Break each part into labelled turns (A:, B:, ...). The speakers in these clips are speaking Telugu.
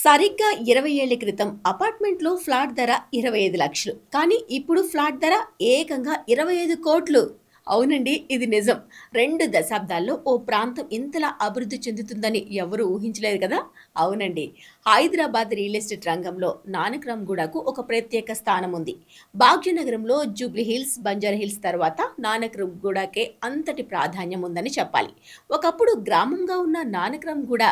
A: సరిగ్గా 20 ఏళ్ల క్రితం అపార్ట్మెంట్లో ఫ్లాట్ ధర 25 లక్షలు. కానీ ఇప్పుడు ఫ్లాట్ ధర ఏకంగా 25 కోట్లు. అవునండి, ఇది నిజం. 2 దశాబ్దాల్లో ఓ ప్రాంతం ఇంతలా అభివృద్ధి చెందుతుందని ఎవరూ ఊహించలేదు కదా! అవునండి. హైదరాబాద్ రియల్ ఎస్టేట్ రంగంలో నానక్రామ్‌గూడకు ఒక ప్రత్యేక స్థానం ఉంది. భాగ్యనగరంలో జూబ్లీ హిల్స్, బంజారా హిల్స్ తర్వాత నానక్రామ్‌గూడకే అంతటి ప్రాధాన్యం ఉందని చెప్పాలి. ఒకప్పుడు గ్రామంగా ఉన్న నానక్రామ్‌గూడ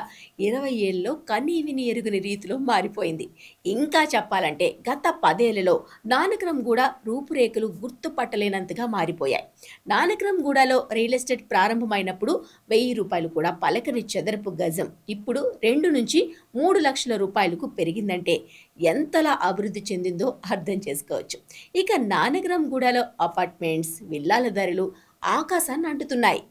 A: 20 ఏళ్లలో కనీవినీ ఎరుగని రీతిలో మారిపోయింది. ఇంకా చెప్పాలంటే గత 10 ఏళ్లలో నానక్రామ్‌గూడ రూపురేఖలు గుర్తుపట్టలేనంతగా మారిపోయాయి. నానక్రామ్‌గూడలో రియల్ ఎస్టేట్ ప్రారంభమైనప్పుడు ₹1000 కూడా పలకని చదరపు గజం ఇప్పుడు 2-3 లక్షల రూపాయలకు పెరిగిందంటే ఎంతలా అభివృద్ధి చెందిందో అర్థం చేసుకోవచ్చు. ఇక నానక్రామ్‌గూడలో అపార్ట్మెంట్స్, విల్లాల ధరలు ఆకాశాన్ని అంటుతున్నాయి.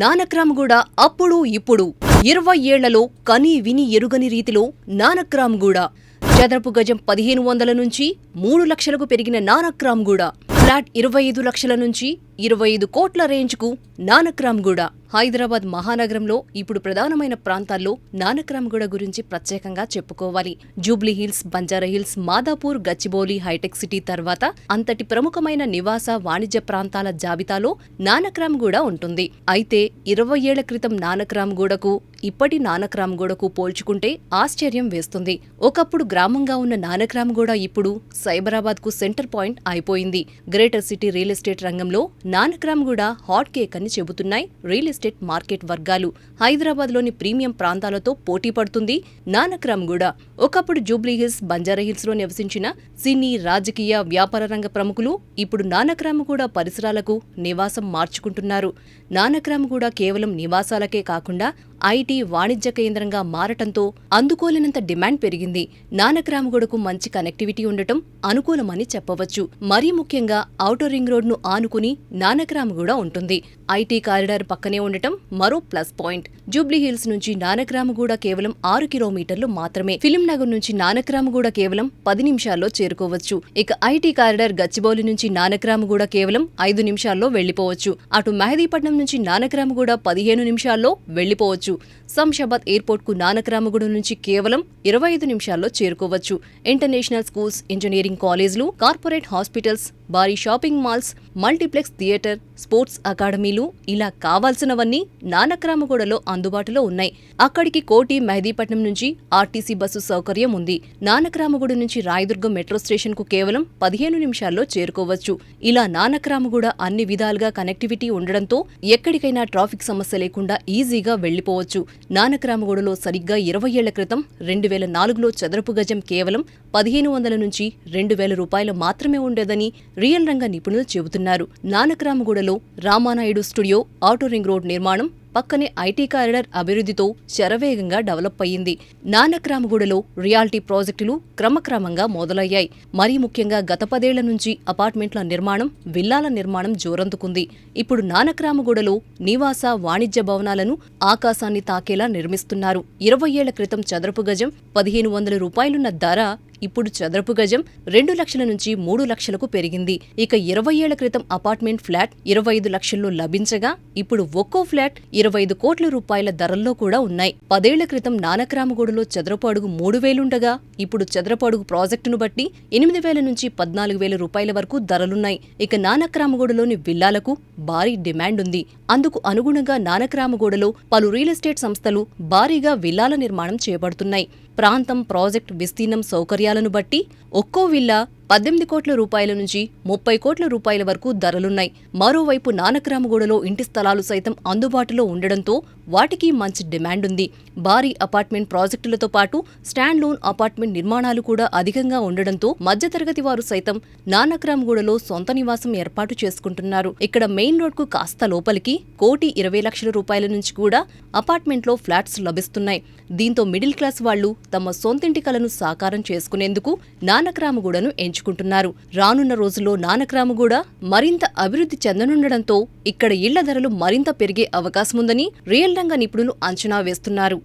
B: నానక్రామ్‌గూడ అప్పుడు ఇప్పుడు 20 ఏళ్లలో కనీ విని ఎరుగని రీతిలో నానక్రామ్‌గూడ చదరపు గజం 1500 నుంచి 3 లక్షలకు పెరిగిన నానక్రామ్‌గూడ ఫ్లాట్ 25 లక్షల నుంచి 25 కోట్ల రేంజ్కు నానక్రామ్‌గూడ. హైదరాబాద్ మహానగరంలో ఇప్పుడు ప్రధానమైన ప్రాంతాల్లో నానక్రామ్‌గూడ గురించి ప్రత్యేకంగా చెప్పుకోవాలి. Jubilee Hills, Banjara Hills, Madhapur, Gachibowli, Hitech City తర్వాత అంతటి ప్రముఖమైన నివాస, వాణిజ్య ప్రాంతాల జాబితాలో నానక్రామ్‌గూడ ఉంటుంది. అయితే 20 ఏళ్ల క్రితం నానక్రామ్‌గూడకు ఇప్పటి నానక్రామ్‌గూడకు పోల్చుకుంటే ఆశ్చర్యం వేస్తుంది. ఒకప్పుడు గ్రామంగా ఉన్న నానక్రామ్‌గూడ ఇప్పుడు సైబరాబాద్కు సెంటర్ పాయింట్ అయిపోయింది. గ్రేటర్ సిటీ రియల్ ఎస్టేట్ రంగంలో నానక్రామ్‌గూడ హాట్ కేక్ అని చెబుతున్నాయి రియల్ ఎస్టేట్ మార్కెట్ వర్గాలు. హైదరాబాద్లోని ప్రీమియం ప్రాంతాలతో పోటీ పడుతుంది నానక్రామ్‌గూడ. ఒకప్పుడు జూబ్లీ హిల్స్, బంజారా హిల్స్లో నివసించిన సినీ, రాజకీయ, వ్యాపార రంగ ప్రముఖులు ఇప్పుడు నానక్రామ్‌గూడ పరిసరాలకు నివాసం మార్చుకుంటున్నారు. నానక్రామ్‌గూడ కేవలం నివాసాలకే కాకుండా ఐటీ, వాణిజ్య కేంద్రంగా మారటంతో అందుకోలేనంత డిమాండ్ పెరిగింది. నానక్రామ్‌గూడకు మంచి కనెక్టివిటీ ఉండటం అనుకూలమని చెప్పవచ్చు. మరీ ముఖ్యంగా ఔటర్ రింగ్ రోడ్ను ఆనుకుని నానక్రామ్‌గూడ ఉంటుంది. ఐటీ కారిడార్ పక్కనే ఉండటం మరో ప్లస్ పాయింట్. జూబ్లీ హిల్స్ నుంచి నానక్రామ్‌గూడ కేవలం 6 కిలోమీటర్లు మాత్రమే. ఫిలిం నగర్ నుంచి నానక్రామ్‌గూడ కేవలం 10 నిమిషాల్లో చేరుకోవచ్చు. ఇక ఐటీ కారిడార్ గచ్చిబౌలి నుంచి నానక్రామ్‌గూడ కేవలం 5 నిమిషాల్లో వెళ్లిపోవచ్చు. అటు మెహదీపట్నం నుంచి నానక్రామ్‌గూడ 15 నిమిషాల్లో వెళ్లిపోవచ్చు. శంషాబాద్ ఎయిర్పోర్ట్కు నానక్రామ్‌గూడ నుంచి కేవలం 25 నిమిషాల్లో చేరుకోవచ్చు. ఇంటర్నేషనల్ స్కూల్స్, ఇంజనీరింగ్ కాలేజీలు, కార్పొరేట్ హాస్పిటల్స్, భారీ shopping malls, multiplex theatre, sports అకాడమీలు ఇలా కావాల్సినవన్నీ నానక్రామ్‌గూడలో అందుబాటులో ఉన్నాయి. అక్కడికి కోటి, మెహదీపట్నం నుంచి ఆర్టీసీ బస్సు సౌకర్యం ఉంది. నానక్రామ్‌గూడ నుంచి రాయదుర్గం మెట్రో స్టేషన్కు కేవలం 15 నిమిషాల్లో చేరుకోవచ్చు. ఇలా నానక్రామ్‌గూడ అన్ని విధాలుగా కనెక్టివిటీ ఉండడంతో ఎక్కడికైనా ట్రాఫిక్ సమస్య లేకుండా ఈజీగా వెళ్లిపోవచ్చు. నానక్రామ్‌గూడలో సరిగ్గా 20 ఏళ్ల క్రితం 2004లో చదరపు గజం కేవలం 1500 నుంచి 2000 రూపాయలు మాత్రమే ఉండేదని రియల్ రంగ నిపుణులు చెబుతున్నారు. నానక్రామ్‌గూడలో Ramanaidu studio, outer ring road నిర్మాణం, పక్కనే ఐటీ కారిడార్ అభివృద్ధితో శరవేగంగా డెవలప్ అయ్యింది. నానక్రామ్‌గూడలో రియాలిటీ ప్రాజెక్టులు క్రమక్రమంగా మొదలయ్యాయి. మరీ ముఖ్యంగా గత 10 ఏళ్ల నుంచి అపార్ట్మెంట్ల నిర్మాణం, విల్లాల నిర్మాణం జోరందుకుంది. ఇప్పుడు నానక్రామ్‌గూడలో నివాస, వాణిజ్య భవనాలను ఆకాశాన్ని తాకేలా నిర్మిస్తున్నారు. 20 ఏళ్ల క్రితం చదరపు గజం 1500 రూపాయలున్న ధర ఇప్పుడు చదరపు గజం 2 లక్షల నుంచి 3 లక్షలకు పెరిగింది. ఇక 20 ఏళ్ల క్రితం అపార్ట్మెంట్ ఫ్లాట్ 25 లక్షల్లో లభించగా ఇప్పుడు ఒక్కో ఫ్లాట్ 25 కోట్ల రూపాయల ధరల్లో కూడా ఉన్నాయి. 10 ఏళ్ల క్రితం నానక్రామ్‌గూడలో చదరపు అడుగు 3000 ఇప్పుడు చదరపు అడుగు ప్రాజెక్టును బట్టి 8000 నుంచి 14000 రూపాయల వరకు ధరలున్నాయి. ఇక నానక్రామ్‌గూడలోని విల్లాలకు భారీ డిమాండ్ ఉంది. అందుకు అనుగుణంగా నానక్రామ్‌గూడలో పలు రియల్ ఎస్టేట్ సంస్థలు భారీగా విల్లాల నిర్మాణం చేపడుతున్నాయి. ప్రాంతం, ప్రాజెక్ట్ విస్తీర్ణం, సౌకర్యాలను బట్టి ఒక్కో విల్లా 18 కోట్ల రూపాయల నుంచి 30 కోట్ల రూపాయల వరకు ధరలున్నాయి. మరోవైపు నానక్రామ్‌గూడలో ఇంటి స్థలాలు సైతం అందుబాటులో ఉండడంతో వాటికి మంచి డిమాండ్ ఉంది. భారీ అపార్ట్మెంట్ ప్రాజెక్టులతో పాటు స్టాండ్ లోన్ అపార్ట్మెంట్ నిర్మాణాలు కూడా అధికంగా ఉండడంతో మధ్యతరగతి వారు సైతం నానక్రామ్‌గూడలో సొంత నివాసం ఏర్పాటు చేసుకుంటున్నారు. ఇక్కడ మెయిన్ రోడ్కు కాస్త లోపలికి 1,20,00,000 రూపాయల నుంచి కూడా అపార్ట్మెంట్లో ఫ్లాట్స్ లభిస్తున్నాయి. దీంతో మిడిల్ క్లాస్ వాళ్లు తమ సొంతింటి కలను సాకారం చేసుకునేందుకు నానక్రామ్‌గూడను ఎంచుకుంటున్నారు. రానున్న రోజుల్లో నానక్రామ్‌గూడ మరింత అభివృద్ధి చెందనుండడంతో ఇక్కడ ఇళ్ల ధరలు మరింత పెరిగే అవకాశముందని రియల్ రంగ నిపుణులు అంచనా వేస్తున్నారు.